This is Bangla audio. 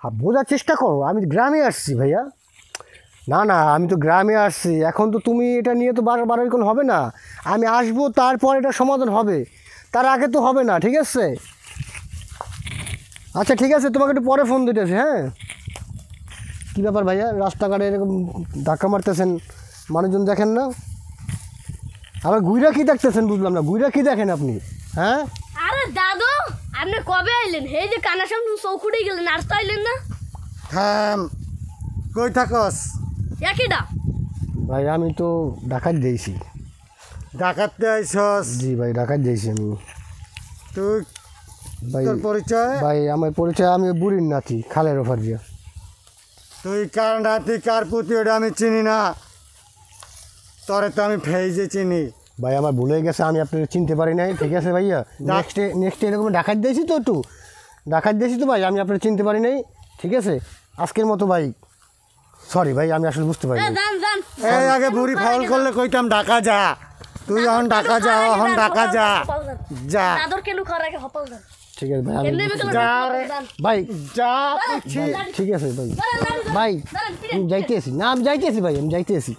হ্যাঁ, বোঝার চেষ্টা করো, আমি গ্রামে আসছি ভাইয়া। না না, আমি তো গ্রামে আসছি, এখন তো তুমি এটা নিয়ে তো বাড়াবাড়ি হবে না। আমি আসবো, তারপর এটা সমাধান হবে, তার আগে তো হবে না, ঠিক আছে? আচ্ছা ঠিক আছে, তোমাকে একটু পরে ফোন দিতেছি। হ্যাঁ, কী ব্যাপার ভাইয়া, রাস্তাঘাটে এরকম ধাক্কা মারতেছেন, মানুষজন দেখেন না? আবার গুইরা কী দেখতেছেন বুঝলাম না, গুইরা কী দেখেন আপনি? হ্যাঁ আরে দাদু, আপনি কবে আইলেন? এই যে কানার সামনে চৌকুটে গেলেন, আর তো আইলেন না। থাম, কই থাকস? একইটা ভাই, আমি তো ডাকাত দিয়েছি। ডাকাতে আইসস? জি ভাই, ডাকাত দিয়েছি আমি। তুই ভাই তোর পরিচয়? ভাই, আমার পরিচয়, আমি বুড়ির নাতি, খালের ওফার দিয়া। তুই কার নাতি কার পুতি ওটা আমি চিনি না, তোরে তো আমি ফেইজে চিনি। ভাই আমার ভুলে গেছে, আমি আপনাকে চিনতে পারি নাই, ঠিক আছে ভাইয়া? নেক্সট এরকম ডাকাত দিয়েছি তো, একটু ডাকাত দিয়েছি তো ভাই, আমি আপনাকে চিনতে পারি নাই, ঠিক আছে? আজকের মতো ভাই, সরি ভাই, আমি আসলে বুঝতে পারি না। যান যান। এই আগে বুড়ি ফাউল করলে কইতাম ঢাকা যা, তুই এখন ঢাকা যা, এখন ঢাকা যা যা। দাদুর কেন খাওয়ার আগে হপাল যান। ঠিক আছে ভাই, আমি এমনি বুঝতে আমি পারি। যা রে, ভাই যা ভাই, ঠিক আছে ভাই, ভাই আমি যাইতেছি, না আমি যাইতেছি ভাই, আমি যাইতেছি।